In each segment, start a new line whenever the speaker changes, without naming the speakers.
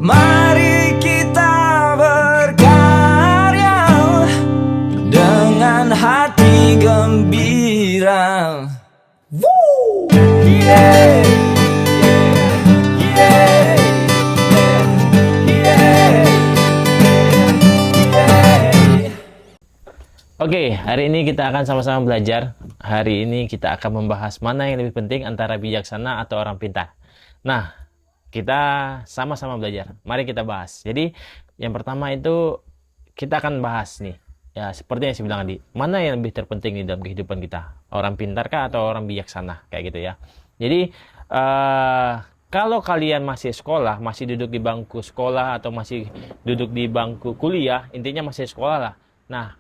Mari kita berkarya dengan hati gembira. Woo! Yeah! Yeah! Yeah! Yeah!
Oke, hari ini kita akan sama-sama belajar. Hari ini kita akan membahas mana yang lebih penting antara bijaksana atau orang pintar. Nah, kita sama-sama belajar. Mari kita bahas. Jadi, yang pertama itu kita akan bahas nih. Ya, seperti yang saya bilang tadi, mana yang lebih terpenting di dalam kehidupan kita? Orang pintar kah atau orang bijaksana? Kayak gitu ya. Jadi, kalau kalian masih sekolah, masih duduk di bangku sekolah atau masih duduk di bangku kuliah, intinya masih sekolah lah. Nah,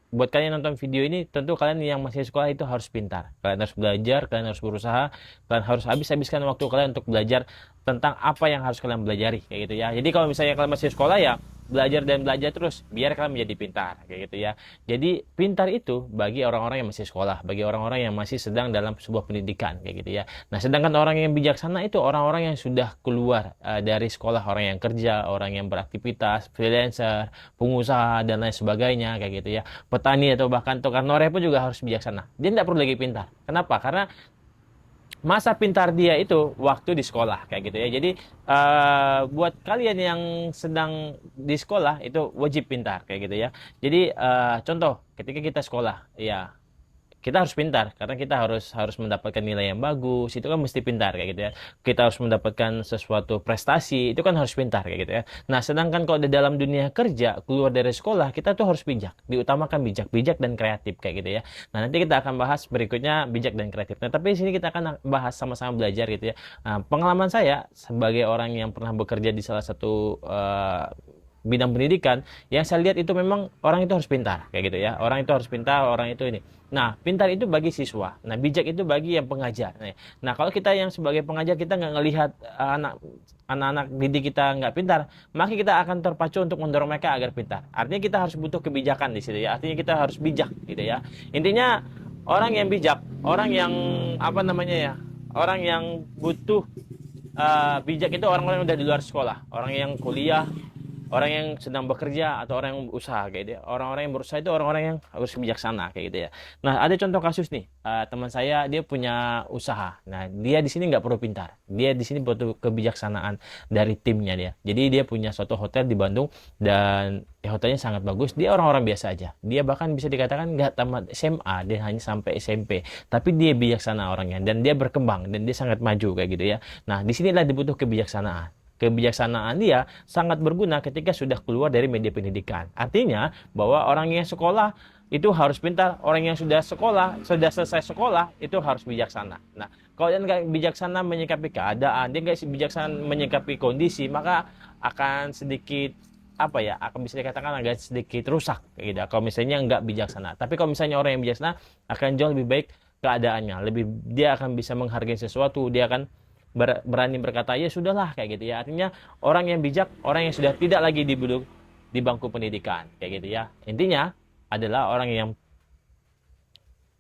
buat kalian nonton video ini, tentu kalian yang masih sekolah itu harus pintar. Kalian harus belajar, kalian harus berusaha, kalian harus habiskan waktu kalian untuk belajar tentang apa yang harus kalian pelajari, kayak gitu ya. Jadi kalau misalnya kalian masih sekolah ya, belajar dan belajar terus, biar kalian menjadi pintar, kayak gitu ya. Jadi pintar itu bagi orang-orang yang masih sekolah, bagi orang-orang yang masih sedang dalam sebuah pendidikan, kayak gitu ya. Nah, sedangkan orang yang bijaksana itu orang-orang yang sudah keluar dari sekolah, orang yang kerja, orang yang beraktivitas, freelancer, pengusaha dan lain sebagainya, kayak gitu ya. Petani atau bahkan tukang noreh pun juga harus bijaksana. Dia tidak perlu lagi pintar. Kenapa? Karena masa pintar dia itu waktu di sekolah, kayak gitu ya. Jadi buat kalian yang sedang di sekolah itu wajib pintar, kayak gitu ya. Jadi contoh ketika kita sekolah, ya kita harus pintar karena kita harus mendapatkan nilai yang bagus. Itu kan mesti pintar, kayak gitu ya. Kita harus mendapatkan sesuatu prestasi, itu kan harus pintar, kayak gitu ya. Nah, sedangkan kalau di dalam dunia kerja, keluar dari sekolah, kita tuh harus bijak, diutamakan bijak dan kreatif, kayak gitu ya. Nah, nanti kita akan bahas berikutnya bijak dan kreatif. Nah, tapi di sini kita akan bahas sama-sama belajar gitu ya. Nah, pengalaman saya sebagai orang yang pernah bekerja di salah satu bidang pendidikan, yang saya lihat itu memang orang itu harus pintar, kayak gitu ya. Orang itu harus pintar, orang itu ini. Nah, pintar itu bagi siswa. Nah, bijak itu bagi yang pengajar. Nah, kalau kita yang sebagai pengajar kita nggak ngelihat anak-anak didik kita nggak pintar, maka kita akan terpacu untuk mendorong mereka agar pintar. Artinya kita harus butuh kebijakan di situ ya. Artinya kita harus bijak gitu ya. Intinya orang yang bijak, orang yang apa namanya ya, orang yang butuh bijak itu orang-orang yang udah di luar sekolah, orang yang kuliah, orang yang sedang bekerja atau orang yang berusaha, kayak gitu ya. Orang-orang yang berusaha itu orang-orang yang harus bijaksana, kayak gitu ya. Nah, ada contoh kasus nih, teman saya dia punya usaha. Nah, dia di sini nggak perlu pintar, dia di sini butuh kebijaksanaan dari timnya dia. Jadi dia punya suatu hotel di Bandung dan hotelnya sangat bagus. Dia orang-orang biasa aja, dia bahkan bisa dikatakan nggak tamat SMA, dia hanya sampai SMP, tapi dia bijaksana orangnya dan dia berkembang dan dia sangat maju, kayak gitu ya. Nah, di sinilah dibutuh kebijaksanaan. Kebijaksanaan dia sangat berguna ketika sudah keluar dari media pendidikan. Artinya bahwa orang yang sekolah itu harus pintar, orang yang sudah sekolah, sudah selesai sekolah itu harus bijaksana. Nah, kalau dia nggak bijaksana menyikapi keadaan, dia nggak bijaksana menyikapi kondisi, maka akan sedikit akan bisa dikatakan agak sedikit rusak, kayak gitu. Kalau misalnya nggak bijaksana. Tapi kalau misalnya orang yang bijaksana akan jauh lebih baik keadaannya, dia akan bisa menghargai sesuatu, dia akan berani berkata ya sudahlah, kayak gitu ya. Artinya orang yang bijak, orang yang sudah tidak lagi duduk di bangku pendidikan, kayak gitu ya. Intinya adalah orang yang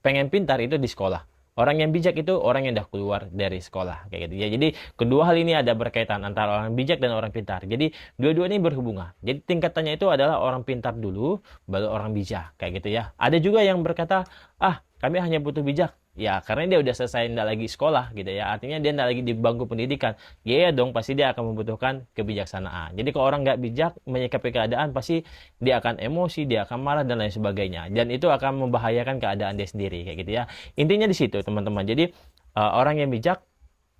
pengen pintar itu di sekolah. Orang yang bijak itu orang yang udah keluar dari sekolah, kayak gitu ya. Jadi kedua hal ini ada berkaitan antara orang bijak dan orang pintar. Jadi dua-dua ini berhubungan. Jadi tingkatannya itu adalah orang pintar dulu, baru orang bijak, kayak gitu ya. Ada juga yang berkata, kami hanya butuh bijak. Ya, karena dia udah selesai nggak lagi sekolah gitu ya. Artinya dia nggak lagi di bangku pendidikan. Ya dong, pasti dia akan membutuhkan kebijaksanaan. Jadi kalau orang nggak bijak menyikapi keadaan, pasti dia akan emosi, dia akan marah dan lain sebagainya. Dan itu akan membahayakan keadaan dia sendiri, kayak gitu ya. Intinya di situ, teman-teman. Jadi orang yang bijak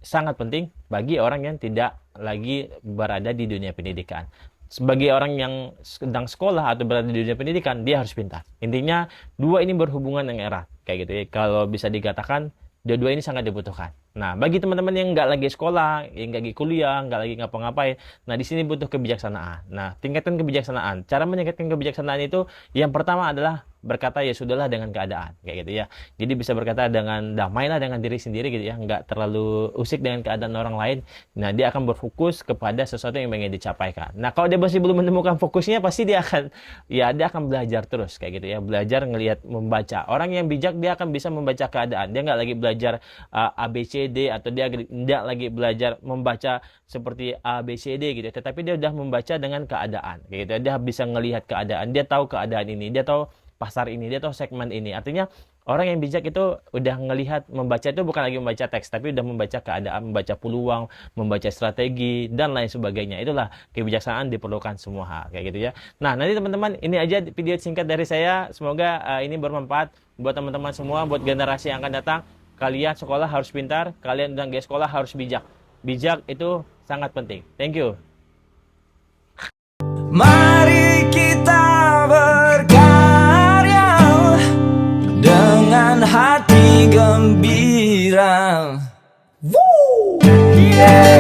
sangat penting bagi orang yang tidak lagi berada di dunia pendidikan. Sebagai orang yang sedang sekolah atau berada di dunia pendidikan, dia harus pintar. Intinya dua ini berhubungan yang erat, kayak gitu ya. Kalau bisa dikatakan dua-dua ini sangat dibutuhkan. Nah, bagi teman-teman yang nggak lagi sekolah, yang nggak lagi kuliah, nggak lagi ngapa-ngapain, nah di sini butuh kebijaksanaan. Nah, tingkatkan kebijaksanaan. Cara meningkatkan kebijaksanaan itu yang pertama adalah berkata ya sudahlah dengan keadaan, kayak gitu ya. Jadi bisa berkata dengan damailah dengan diri sendiri gitu ya, nggak terlalu usik dengan keadaan orang lain. Nah, dia akan berfokus kepada sesuatu yang ingin dicapaikan. Nah, kalau dia masih belum menemukan fokusnya, pasti dia akan belajar terus, kayak gitu ya. Belajar ngelihat, membaca. Orang yang bijak dia akan bisa membaca keadaan. Dia nggak lagi belajar A B C D atau dia tidak lagi belajar membaca seperti A B C D gitu, tetapi dia udah membaca dengan keadaan gitu. Dia bisa ngelihat keadaan, dia tahu keadaan ini, dia tahu pasar ini, dia tahu segmen ini. Artinya orang yang bijak itu udah ngelihat, membaca itu bukan lagi membaca teks, tapi udah membaca keadaan, membaca peluang, membaca strategi dan lain sebagainya. Itulah kebijaksanaan diperlukan semua hal kayak gitu ya. Nah, nanti teman-teman, ini aja video singkat dari saya. Semoga ini bermanfaat buat teman-teman semua, buat generasi yang akan datang. Kalian sekolah harus pintar, kalian udah nggak sekolah harus bijak. Bijak itu sangat penting. Thank you.
Mari kita berkarya dengan hati gembira. Woo! Yeah!